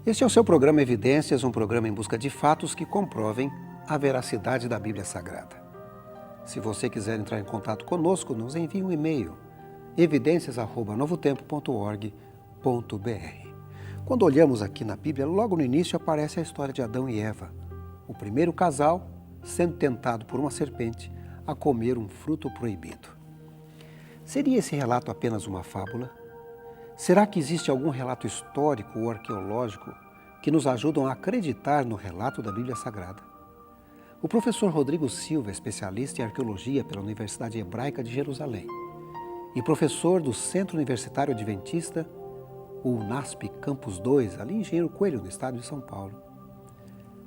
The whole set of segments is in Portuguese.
Este é o seu programa Evidências, um programa em busca de fatos que comprovem a veracidade da Bíblia Sagrada. Se você quiser entrar em contato conosco, nos envie um e-mail, evidencias@novotempo.org.br. Quando olhamos aqui na Bíblia, logo no início aparece a história de Adão e Eva, o primeiro casal sendo tentado por uma serpente a comer um fruto proibido. Seria esse relato apenas uma fábula? Será que existe algum relato histórico ou arqueológico que nos ajudam a acreditar no relato da Bíblia Sagrada? O professor Rodrigo Silva, especialista em arqueologia pela Universidade Hebraica de Jerusalém e professor do Centro Universitário Adventista, o UNASP Campus 2, ali em Engenheiro Coelho, no estado de São Paulo,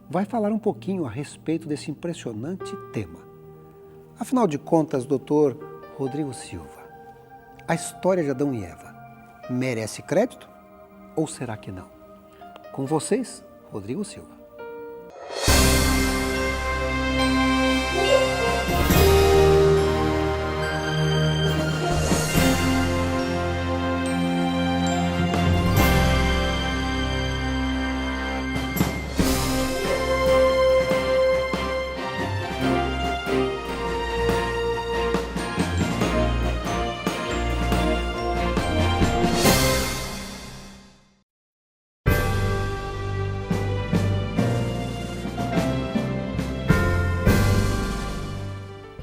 vai falar um pouquinho a respeito desse impressionante tema. Afinal de contas, doutor Rodrigo Silva, a história de Adão e Eva merece crédito ou será que não? Com vocês, Rodrigo Silva.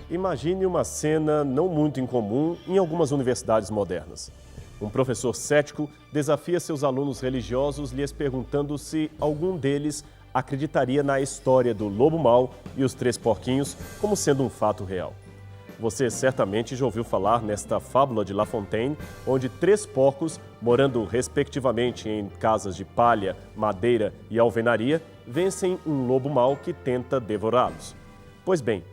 Imagine uma cena não muito incomum em algumas universidades modernas. Um professor cético desafia seus alunos religiosos lhes perguntando se algum deles acreditaria na história do lobo mau e os três porquinhos como sendo um fato real. Você certamente já ouviu falar nesta fábula de La Fontaine, onde três porcos, morando respectivamente em casas de palha, madeira e alvenaria, vencem um lobo mau que tenta devorá-los. Pois bem,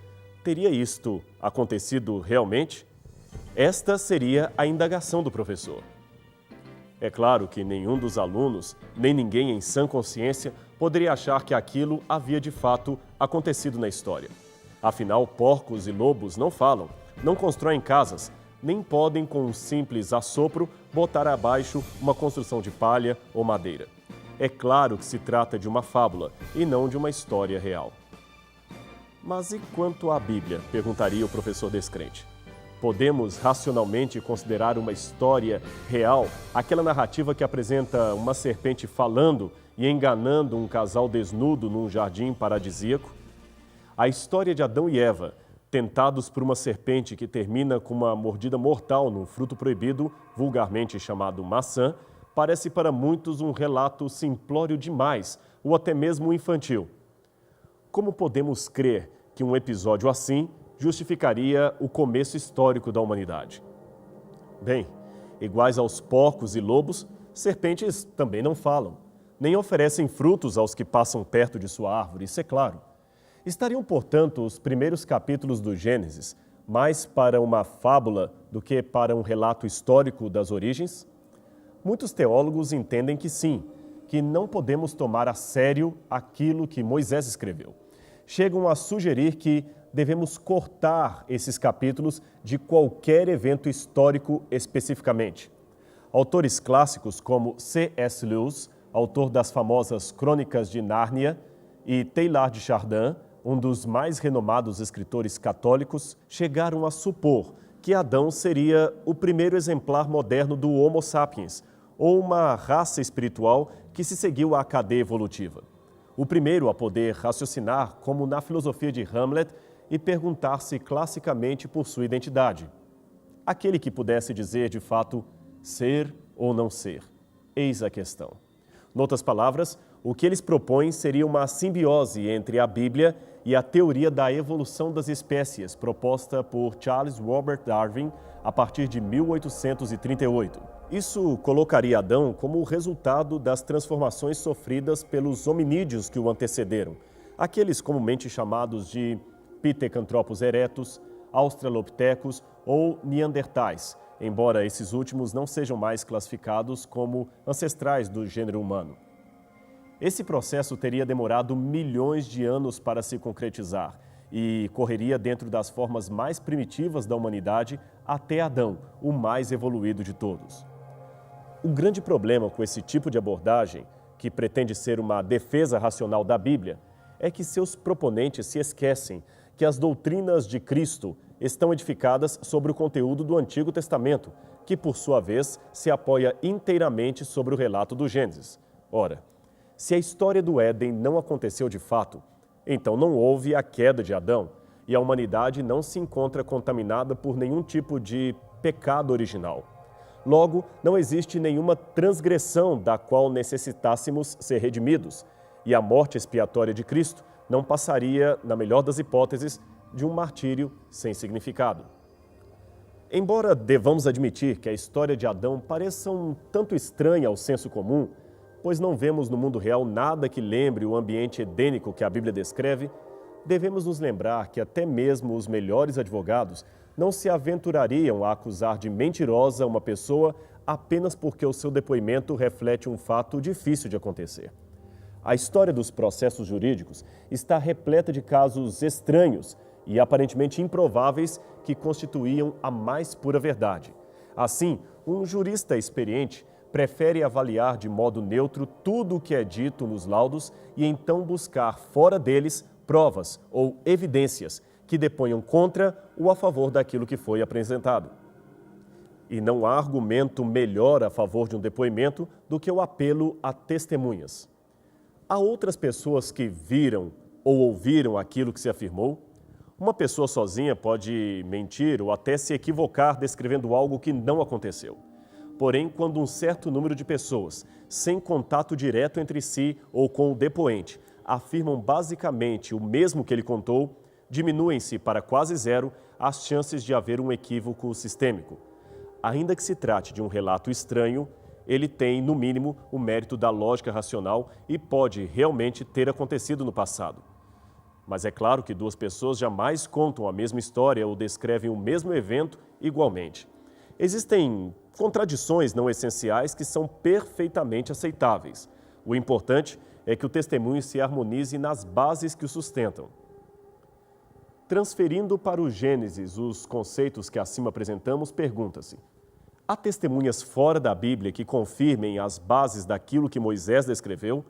teria isto acontecido realmente? Esta seria a indagação do professor. É claro que nenhum dos alunos, nem ninguém em sã consciência, poderia achar que aquilo havia de fato acontecido na história. Afinal, porcos e lobos não falam, não constroem casas, nem podem, com um simples assopro, botar abaixo uma construção de palha ou madeira. É claro que se trata de uma fábula e não de uma história real. Mas e quanto à Bíblia? Perguntaria o professor descrente. Podemos racionalmente considerar uma história real aquela narrativa que apresenta uma serpente falando e enganando um casal desnudo num jardim paradisíaco? A história de Adão e Eva, tentados por uma serpente que termina com uma mordida mortal num fruto proibido, vulgarmente chamado maçã, parece para muitos um relato simplório demais ou até mesmo infantil. Como podemos crer que um episódio assim justificaria o começo histórico da humanidade? Bem, iguais aos porcos e lobos, serpentes também não falam, nem oferecem frutos aos que passam perto de sua árvore, isso é claro. Estariam, portanto, os primeiros capítulos do Gênesis mais para uma fábula do que para um relato histórico das origens? Muitos teólogos entendem que sim, que não podemos tomar a sério aquilo que Moisés escreveu. Chegam a sugerir que devemos cortar esses capítulos de qualquer evento histórico especificamente. Autores clássicos como C.S. Lewis, autor das famosas Crônicas de Nárnia, e Teilhard de Chardin, um dos mais renomados escritores católicos, chegaram a supor que Adão seria o primeiro exemplar moderno do Homo sapiens, ou uma raça espiritual que se seguiu à cadeia evolutiva. O primeiro a poder raciocinar, como na filosofia de Hamlet, e perguntar-se classicamente por sua identidade. Aquele que pudesse dizer, de fato, ser ou não ser. Eis a questão. Noutras palavras, o que eles propõem seria uma simbiose entre a Bíblia e a teoria da evolução das espécies, proposta por Charles Robert Darwin a partir de 1838. Isso colocaria Adão como o resultado das transformações sofridas pelos hominídeos que o antecederam, aqueles comumente chamados de Pithecanthropus erectus, Australopithecus ou Neandertais, embora esses últimos não sejam mais classificados como ancestrais do gênero humano. Esse processo teria demorado milhões de anos para se concretizar e correria dentro das formas mais primitivas da humanidade até Adão, o mais evoluído de todos. O grande problema com esse tipo de abordagem, que pretende ser uma defesa racional da Bíblia, é que seus proponentes se esquecem que as doutrinas de Cristo estão edificadas sobre o conteúdo do Antigo Testamento, que, por sua vez, se apoia inteiramente sobre o relato do Gênesis. Ora, se a história do Éden não aconteceu de fato, então não houve a queda de Adão e a humanidade não se encontra contaminada por nenhum tipo de pecado original. Logo, não existe nenhuma transgressão da qual necessitássemos ser redimidos, e a morte expiatória de Cristo não passaria, na melhor das hipóteses, de um martírio sem significado. Embora devamos admitir que a história de Adão pareça um tanto estranha ao senso comum, pois não vemos no mundo real nada que lembre o ambiente edênico que a Bíblia descreve, devemos nos lembrar que até mesmo os melhores advogados não se aventurariam a acusar de mentirosa uma pessoa apenas porque o seu depoimento reflete um fato difícil de acontecer. A história dos processos jurídicos está repleta de casos estranhos e aparentemente improváveis que constituíam a mais pura verdade. Assim, um jurista experiente prefere avaliar de modo neutro tudo o que é dito nos laudos e então buscar fora deles provas ou evidências que deponham contra ou a favor daquilo que foi apresentado. E não há argumento melhor a favor de um depoimento do que o apelo a testemunhas. Há outras pessoas que viram ou ouviram aquilo que se afirmou? Uma pessoa sozinha pode mentir ou até se equivocar descrevendo algo que não aconteceu. Porém, quando um certo número de pessoas, sem contato direto entre si ou com o depoente, afirmam basicamente o mesmo que ele contou, diminuem-se para quase zero as chances de haver um equívoco sistêmico. Ainda que se trate de um relato estranho, ele tem, no mínimo, o mérito da lógica racional e pode realmente ter acontecido no passado. Mas é claro que duas pessoas jamais contam a mesma história ou descrevem o mesmo evento igualmente. Existem contradições não essenciais que são perfeitamente aceitáveis. O importante é que o testemunho se harmonize nas bases que o sustentam. Transferindo para o Gênesis os conceitos que acima apresentamos, pergunta-se: há testemunhas fora da Bíblia que confirmem as bases daquilo que Moisés descreveu?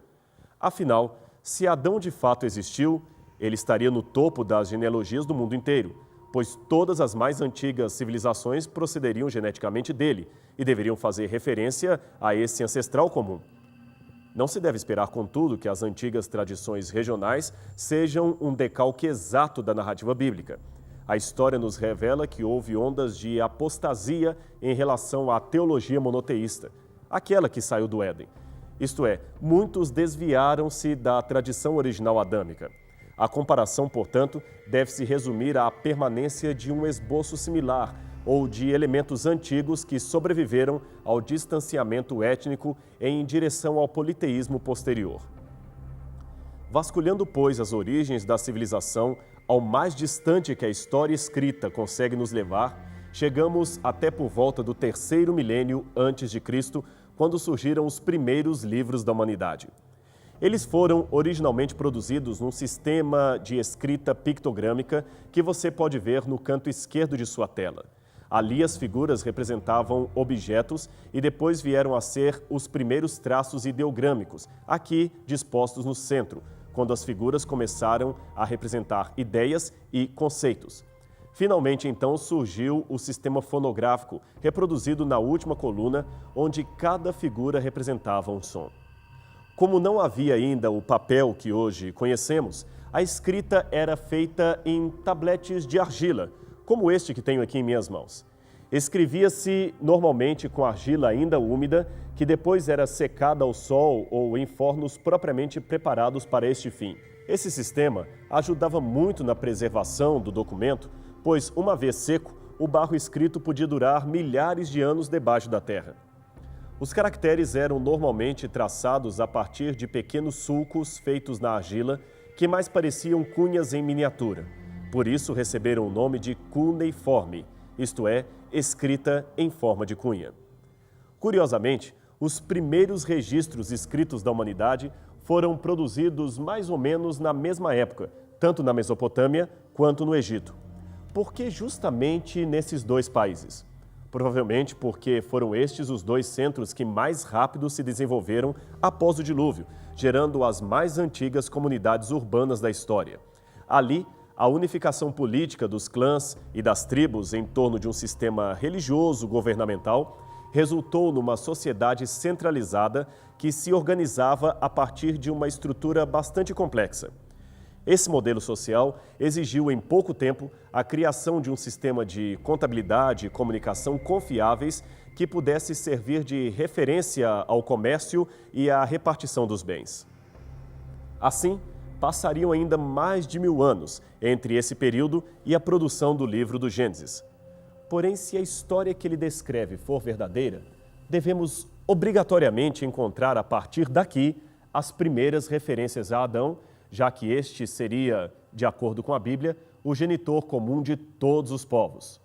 Afinal, se Adão de fato existiu, ele estaria no topo das genealogias do mundo inteiro, pois todas as mais antigas civilizações procederiam geneticamente dele e deveriam fazer referência a esse ancestral comum. Não se deve esperar, contudo, que as antigas tradições regionais sejam um decalque exato da narrativa bíblica. A história nos revela que houve ondas de apostasia em relação à teologia monoteísta, aquela que saiu do Éden. Isto é, muitos desviaram-se da tradição original adâmica. A comparação, portanto, deve-se resumir à permanência de um esboço similar ou de elementos antigos que sobreviveram ao distanciamento étnico em direção ao politeísmo posterior. Vasculhando, pois, as origens da civilização, ao mais distante que a história escrita consegue nos levar, chegamos até por volta do 3º milênio antes de Cristo, quando surgiram os primeiros livros da humanidade. Eles foram originalmente produzidos num sistema de escrita pictogrâmica que você pode ver no canto esquerdo de sua tela. Ali as figuras representavam objetos e depois vieram a ser os primeiros traços ideogrâmicos, aqui dispostos no centro, quando as figuras começaram a representar ideias e conceitos. Finalmente, então, surgiu o sistema fonográfico, reproduzido na última coluna, onde cada figura representava um som. Como não havia ainda o papel que hoje conhecemos, a escrita era feita em tabletes de argila, como este que tenho aqui em minhas mãos. Escrevia-se normalmente com argila ainda úmida, que depois era secada ao sol ou em fornos propriamente preparados para este fim. Esse sistema ajudava muito na preservação do documento, pois, uma vez seco, o barro escrito podia durar milhares de anos debaixo da terra. Os caracteres eram normalmente traçados a partir de pequenos sulcos feitos na argila, que mais pareciam cunhas em miniatura. Por isso receberam o nome de cuneiforme, isto é, escrita em forma de cunha. Curiosamente, os primeiros registros escritos da humanidade foram produzidos mais ou menos na mesma época, tanto na Mesopotâmia quanto no Egito. Por que justamente nesses dois países? provavelmente porque foram estes os dois centros que mais rápido se desenvolveram após o dilúvio, gerando as mais antigas comunidades urbanas da história. Ali, a unificação política dos clãs e das tribos em torno de um sistema religioso governamental resultou numa sociedade centralizada que se organizava a partir de uma estrutura bastante complexa. Esse modelo social exigiu em pouco tempo a criação de um sistema de contabilidade e comunicação confiáveis que pudesse servir de referência ao comércio e à repartição dos bens. Assim, passariam ainda mais de 1000 anos entre esse período e a produção do livro do Gênesis. Porém, se a história que ele descreve for verdadeira, devemos obrigatoriamente encontrar a partir daqui as primeiras referências a Adão, já que este seria, de acordo com a Bíblia, o genitor comum de todos os povos.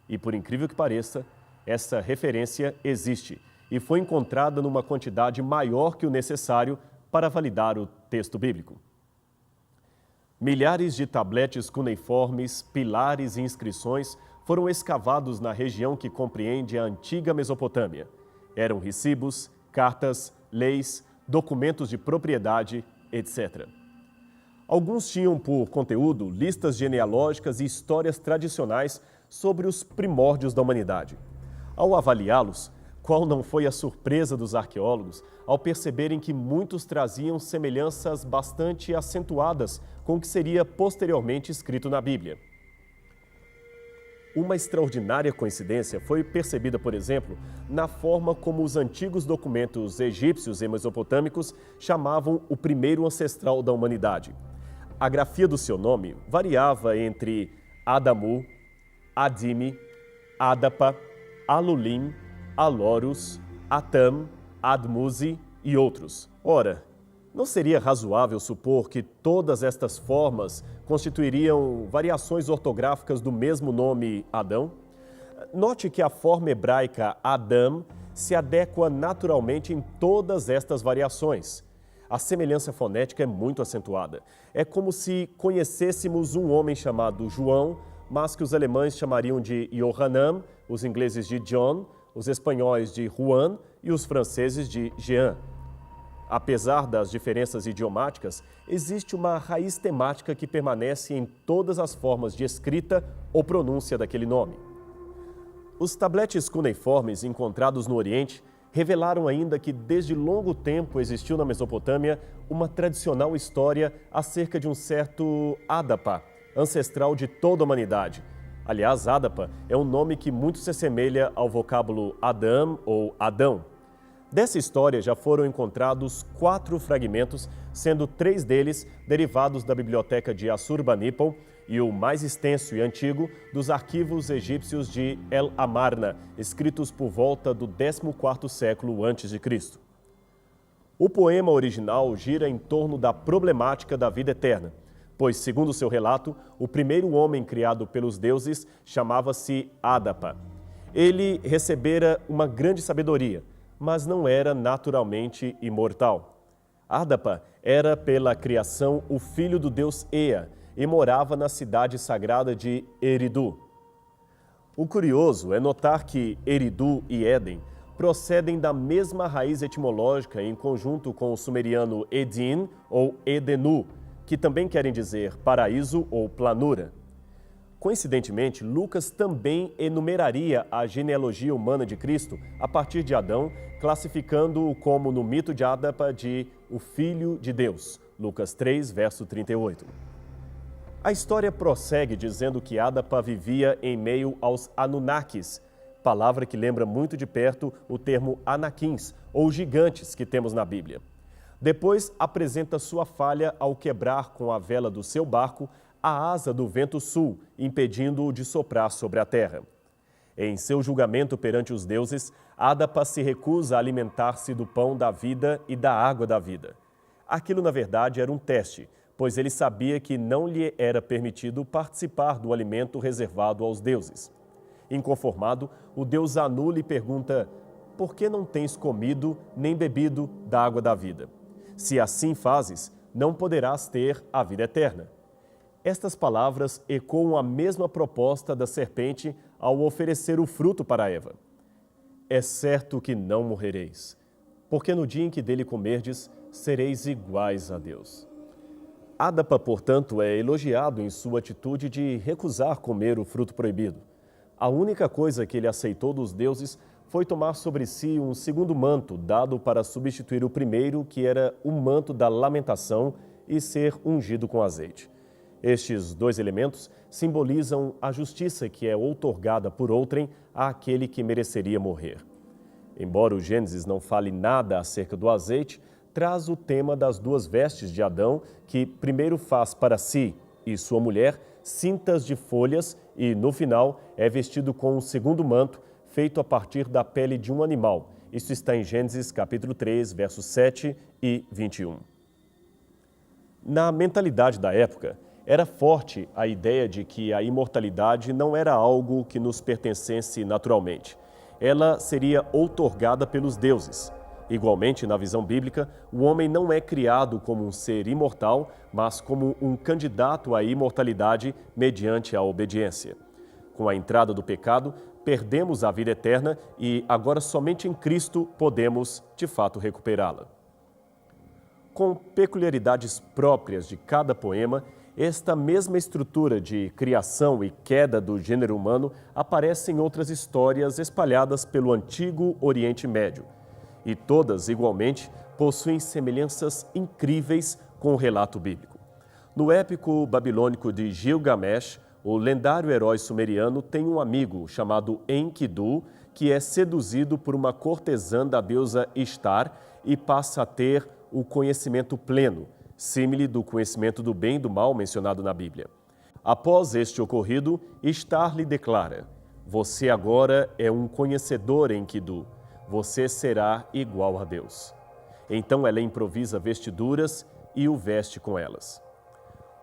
E por incrível que pareça, essa referência existe e foi encontrada numa quantidade maior que o necessário para validar o texto bíblico. Milhares de tabletes cuneiformes, pilares e inscrições foram escavados na região que compreende a antiga Mesopotâmia. Eram recibos, cartas, leis, documentos de propriedade, etc. Alguns tinham por conteúdo listas genealógicas e histórias tradicionais sobre os primórdios da humanidade. Ao avaliá-los, qual não foi a surpresa dos arqueólogos ao perceberem que muitos traziam semelhanças bastante acentuadas com o que seria posteriormente escrito na Bíblia. Uma extraordinária coincidência foi percebida, por exemplo, na forma como os antigos documentos egípcios e mesopotâmicos chamavam o primeiro ancestral da humanidade. A grafia do seu nome variava entre Adamu, Adime, Adapa, Alulim, Alorus, Atam, Admuzi e outros. Ora, não seria razoável supor que todas estas formas constituiriam variações ortográficas do mesmo nome Adão? Note que a forma hebraica Adam se adequa naturalmente em todas estas variações. A semelhança fonética é muito acentuada. É como se conhecêssemos um homem chamado João, mas que os alemães chamariam de Johanan, os ingleses de John, os espanhóis de Juan e os franceses de Jean. Apesar das diferenças idiomáticas, existe uma raiz temática que permanece em todas as formas de escrita ou pronúncia daquele nome. Os tabletes cuneiformes encontrados no Oriente revelaram ainda que desde longo tempo existiu na Mesopotâmia uma tradicional história acerca de um certo Adapa, ancestral de toda a humanidade. Aliás, Adapa é um nome que muito se assemelha ao vocábulo Adam ou Adão. Dessa história já foram encontrados 4 fragmentos, sendo 3 deles derivados da biblioteca de Assurbanipal e o mais extenso e antigo dos arquivos egípcios de El Amarna, escritos por volta do 14º século a.C. O poema original gira em torno da problemática da vida eterna, pois, segundo seu relato, o primeiro homem criado pelos deuses chamava-se Adapa. Ele recebera uma grande sabedoria, mas não era naturalmente imortal. Adapa era, pela criação, o filho do deus Ea e morava na cidade sagrada de Eridu. O curioso é notar que Eridu e Éden procedem da mesma raiz etimológica em conjunto com o sumeriano Edin ou Edenu, que também querem dizer paraíso ou planura. Coincidentemente, Lucas também enumeraria a genealogia humana de Cristo a partir de Adão, classificando-o como, no mito de Adapa, de o Filho de Deus, Lucas 3, verso 38. A história prossegue dizendo que Adapa vivia em meio aos Anunnakis, palavra que lembra muito de perto o termo Anaquins, ou gigantes, que temos na Bíblia. Depois apresenta sua falha ao quebrar com a vela do seu barco a asa do vento sul, impedindo-o de soprar sobre a terra. Em seu julgamento perante os deuses, Adapa se recusa a alimentar-se do pão da vida e da água da vida. Aquilo, na verdade, era um teste, pois ele sabia que não lhe era permitido participar do alimento reservado aos deuses. Inconformado, o deus Anu lhe pergunta: por que não tens comido nem bebido da água da vida? Se assim fazes, não poderás ter a vida eterna. Estas palavras ecoam a mesma proposta da serpente ao oferecer o fruto para Eva. É certo que não morrereis, porque no dia em que dele comerdes, sereis iguais a Deus. Adapa, portanto, é elogiado em sua atitude de recusar comer o fruto proibido. A única coisa que ele aceitou dos deuses foi tomar sobre si um segundo manto, dado para substituir o primeiro, que era o manto da lamentação, e ser ungido com azeite. Estes dois elementos simbolizam a justiça que é outorgada por outrem àquele que mereceria morrer. Embora o Gênesis não fale nada acerca do azeite, traz o tema das duas vestes de Adão, que primeiro faz para si e sua mulher cintas de folhas e, no final, é vestido com um segundo manto, feito a partir da pele de um animal. Isso está em Gênesis capítulo 3, versos 7 e 21. Na mentalidade da época, era forte a ideia de que a imortalidade não era algo que nos pertencesse naturalmente. Ela seria outorgada pelos deuses. Igualmente, na visão bíblica, o homem não é criado como um ser imortal, mas como um candidato à imortalidade mediante a obediência. Com a entrada do pecado, perdemos a vida eterna e agora somente em Cristo podemos, de fato, recuperá-la. Com peculiaridades próprias de cada poema, esta mesma estrutura de criação e queda do gênero humano aparece em outras histórias espalhadas pelo antigo Oriente Médio. E todas, igualmente, possuem semelhanças incríveis com o relato bíblico. No épico babilônico de Gilgamesh, o lendário herói sumeriano tem um amigo chamado Enkidu, que é seduzido por uma cortesã da deusa Ishtar e passa a ter o conhecimento pleno, símile do conhecimento do bem e do mal mencionado na Bíblia. Após este ocorrido, Ishtar lhe declara: "Você agora é um conhecedor, Enkidu. Você será igual a Deus." Então ela improvisa vestiduras e o veste com elas.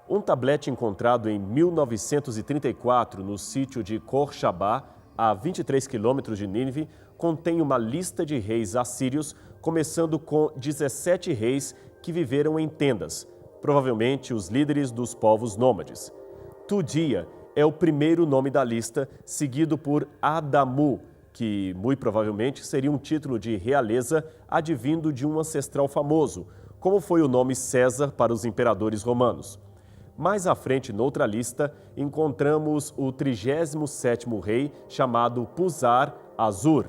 Um tablete encontrado em 1934 no sítio de Khor-Shabba, a 23 quilômetros de Nínive, contém uma lista de reis assírios, começando com 17 reis que viveram em tendas, provavelmente os líderes dos povos nômades. Tudia é o primeiro nome da lista, seguido por Adamu, que muito provavelmente seria um título de realeza advindo de um ancestral famoso, como foi o nome César para os imperadores romanos. Mais à frente, noutra lista, encontramos o 37º rei, chamado Puzar-Azur.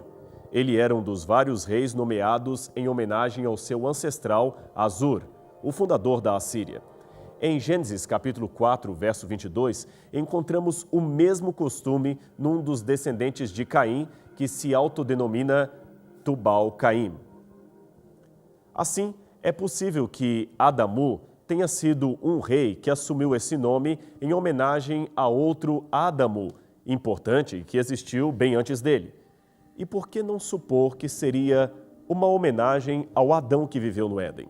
Ele era um dos vários reis nomeados em homenagem ao seu ancestral Azur, o fundador da Assíria. Em Gênesis capítulo 4, verso 22, encontramos o mesmo costume num dos descendentes de Caim, que se autodenomina Tubal-Caim. Assim, é possível que Adamu tenha sido um rei que assumiu esse nome em homenagem a outro Adamu, importante, que existiu bem antes dele. E por que não supor que seria uma homenagem ao Adão que viveu no Éden?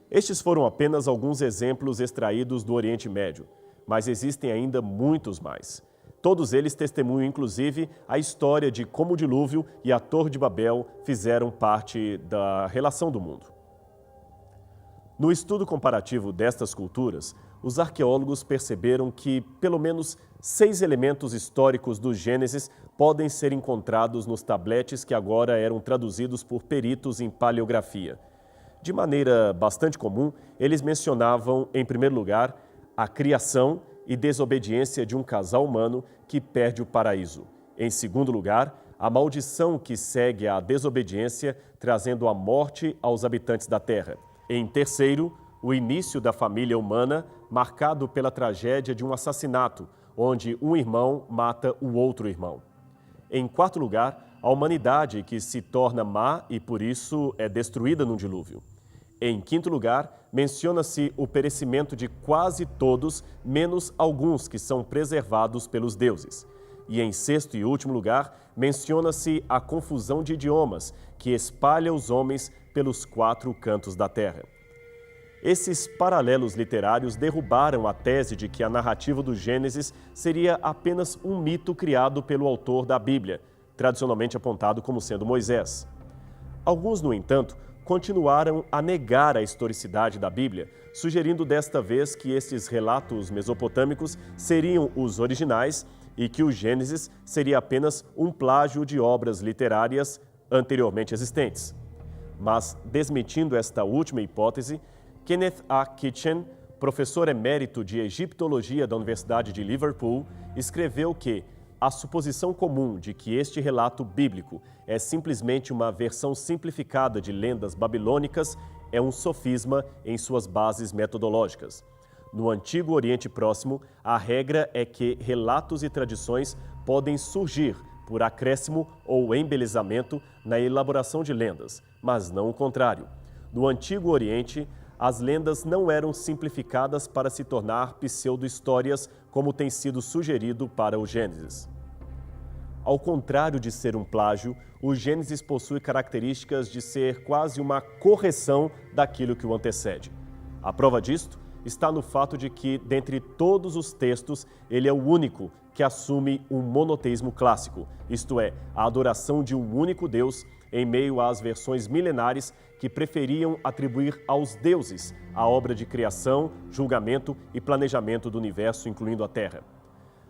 Estes foram apenas alguns exemplos extraídos do Oriente Médio, mas existem ainda muitos mais. Todos eles testemunham, inclusive, a história de como o dilúvio e a Torre de Babel fizeram parte da relação do mundo. No estudo comparativo destas culturas, os arqueólogos perceberam que pelo menos 6 elementos históricos do Gênesis podem ser encontrados nos tabletes que agora eram traduzidos por peritos em paleografia. De maneira bastante comum, eles mencionavam, em primeiro lugar, a criação e desobediência de um casal humano que perde o paraíso. Em segundo lugar, a maldição que segue à desobediência, trazendo a morte aos habitantes da terra. Em terceiro, o início da família humana, marcado pela tragédia de um assassinato, onde um irmão mata o outro irmão. Em quarto lugar, a humanidade que se torna má e, por isso, é destruída num dilúvio. Em quinto lugar, menciona-se o perecimento de quase todos, menos alguns que são preservados pelos deuses. E em sexto e último lugar, menciona-se a confusão de idiomas, que espalha os homens pelos 4 cantos da terra. Esses paralelos literários derrubaram a tese de que a narrativa do Gênesis seria apenas um mito criado pelo autor da Bíblia, tradicionalmente apontado como sendo Moisés. Alguns, no entanto, continuaram a negar a historicidade da Bíblia, sugerindo desta vez que estes relatos mesopotâmicos seriam os originais e que o Gênesis seria apenas um plágio de obras literárias anteriormente existentes. Mas, desmentindo esta última hipótese, Kenneth A. Kitchen, professor emérito de egiptologia da Universidade de Liverpool, escreveu que a suposição comum de que este relato bíblico é simplesmente uma versão simplificada de lendas babilônicas é um sofisma em suas bases metodológicas. No Antigo Oriente Próximo, a regra é que relatos e tradições podem surgir por acréscimo ou embelezamento na elaboração de lendas, mas não o contrário. No Antigo Oriente, as lendas não eram simplificadas para se tornar pseudo-histórias, como tem sido sugerido para o Gênesis. Ao contrário de ser um plágio, o Gênesis possui características de ser quase uma correção daquilo que o antecede. A prova disto está no fato de que, dentre todos os textos, ele é o único que assume um monoteísmo clássico, isto é, a adoração de um único Deus, em meio às versões milenares que preferiam atribuir aos deuses a obra de criação, julgamento e planejamento do universo, incluindo a Terra.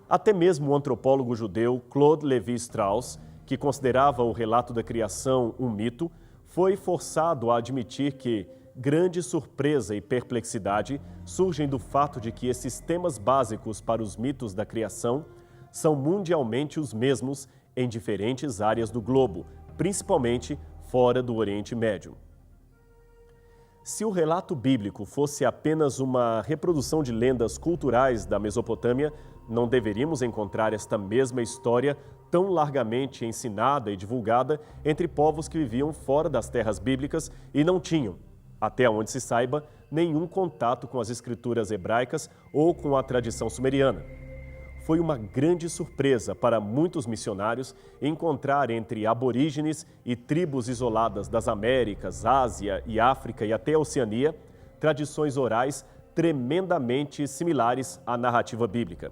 Até mesmo o antropólogo judeu Claude Lévi-Strauss, que considerava o relato da criação um mito, foi forçado a admitir que grande surpresa e perplexidade surgem do fato de que esses temas básicos para os mitos da criação são mundialmente os mesmos em diferentes áreas do globo, principalmente fora do Oriente Médio. Se o relato bíblico fosse apenas uma reprodução de lendas culturais da Mesopotâmia, não deveríamos encontrar esta mesma história tão largamente ensinada e divulgada entre povos que viviam fora das terras bíblicas e não tinham, até onde se saiba, nenhum contato com as escrituras hebraicas ou com a tradição sumeriana. Foi uma grande surpresa para muitos missionários encontrar entre aborígenes e tribos isoladas das Américas, Ásia e África e até a Oceania, tradições orais tremendamente similares à narrativa bíblica.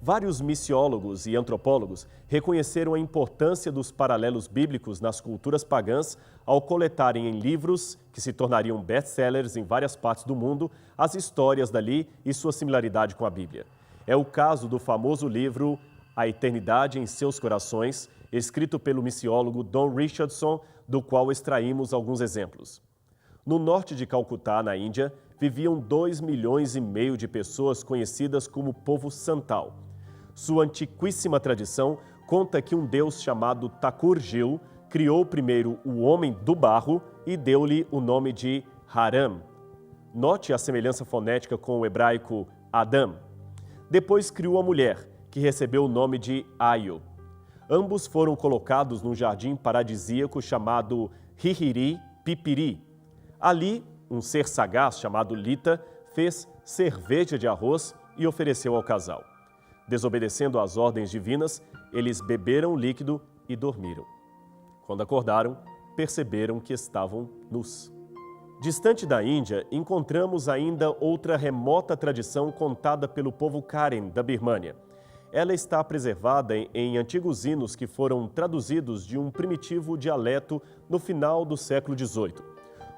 Vários missiólogos e antropólogos reconheceram a importância dos paralelos bíblicos nas culturas pagãs ao coletarem em livros, que se tornariam best-sellers em várias partes do mundo, as histórias dali e sua similaridade com a Bíblia. É o caso do famoso livro A Eternidade em Seus Corações, escrito pelo missiólogo Don Richardson, do qual extraímos alguns exemplos. No norte de Calcutá, na Índia, viviam 2,5 milhões de pessoas conhecidas como povo Santal. Sua antiquíssima tradição conta que um deus chamado Thakur-Gil criou primeiro o homem do barro e deu-lhe o nome de Haram. Note a semelhança fonética com o hebraico Adam. Depois criou a mulher, que recebeu o nome de Aio. Ambos foram colocados num jardim paradisíaco chamado Hihiri Pipiri. Ali, um ser sagaz chamado Lita fez cerveja de arroz e ofereceu ao casal. Desobedecendo às ordens divinas, eles beberam o líquido e dormiram. Quando acordaram, perceberam que estavam nus. Distante da Índia, encontramos ainda outra remota tradição contada pelo povo Karen, da Birmânia. Ela está preservada em antigos hinos que foram traduzidos de um primitivo dialeto no final do século XVIII.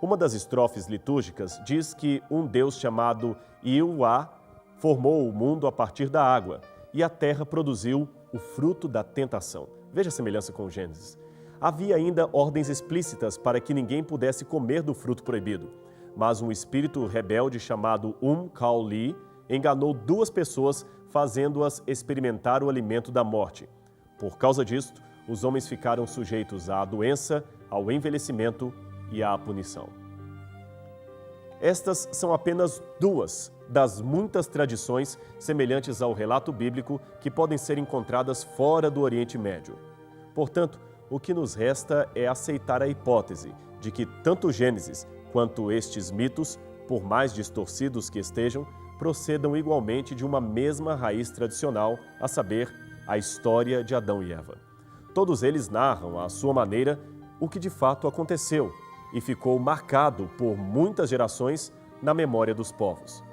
Uma das estrofes litúrgicas diz que um deus chamado Iuá formou o mundo a partir da água e a terra produziu o fruto da tentação. Veja a semelhança com o Gênesis. Havia ainda ordens explícitas para que ninguém pudesse comer do fruto proibido, mas um espírito rebelde chamado Kaoli enganou 2 pessoas, fazendo-as experimentar o alimento da morte. Por causa disto, os homens ficaram sujeitos à doença, ao envelhecimento e à punição. Estas são apenas 2 das muitas tradições semelhantes ao relato bíblico que podem ser encontradas fora do Oriente Médio. Portanto, o que nos resta é aceitar a hipótese de que tanto o Gênesis quanto estes mitos, por mais distorcidos que estejam, procedam igualmente de uma mesma raiz tradicional, a saber, a história de Adão e Eva. Todos eles narram, à sua maneira, o que de fato aconteceu e ficou marcado por muitas gerações na memória dos povos.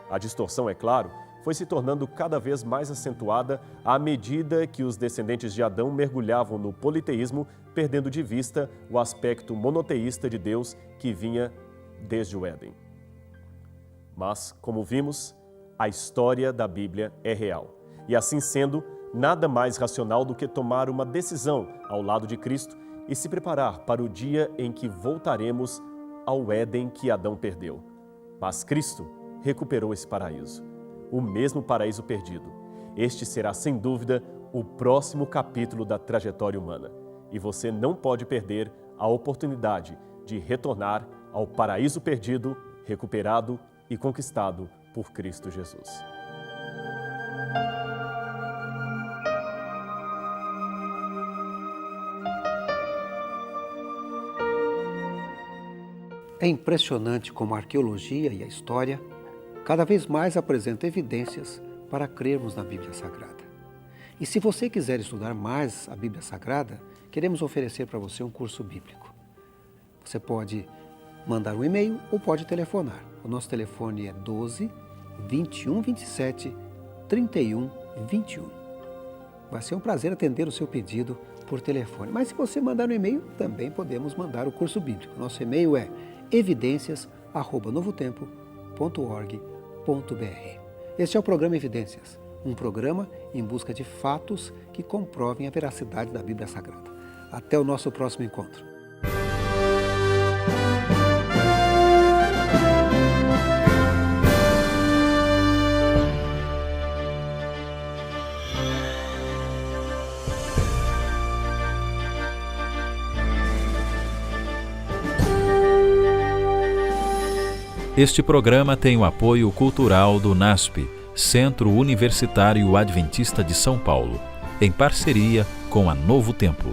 A distorção, é claro, foi se tornando cada vez mais acentuada à medida que os descendentes de Adão mergulhavam no politeísmo, perdendo de vista o aspecto monoteísta de Deus que vinha desde o Éden. Mas, como vimos, a história da Bíblia é real. E assim sendo, nada mais racional do que tomar uma decisão ao lado de Cristo e se preparar para o dia em que voltaremos ao Éden que Adão perdeu. Mas Cristo recuperou esse paraíso, o mesmo paraíso perdido. Este será, sem dúvida, o próximo capítulo da trajetória humana. E você não pode perder a oportunidade de retornar ao paraíso perdido, recuperado e conquistado por Cristo Jesus. É impressionante como a arqueologia e a história cada vez mais apresentam evidências para crermos na Bíblia Sagrada. E se você quiser estudar mais a Bíblia Sagrada, queremos oferecer para você um curso bíblico. Você pode mandar um e-mail ou pode telefonar. O nosso telefone é 12 21 27 31 21. Vai ser um prazer atender o seu pedido por telefone. Mas se você mandar um e-mail, também podemos mandar o curso bíblico. Nosso e-mail é evidências@novotempo.org.br. Este é o programa Evidências, um programa em busca de fatos que comprovem a veracidade da Bíblia Sagrada. Até o nosso próximo encontro. Este programa tem o apoio cultural do NASP, Centro Universitário Adventista de São Paulo, em parceria com a Novo Tempo.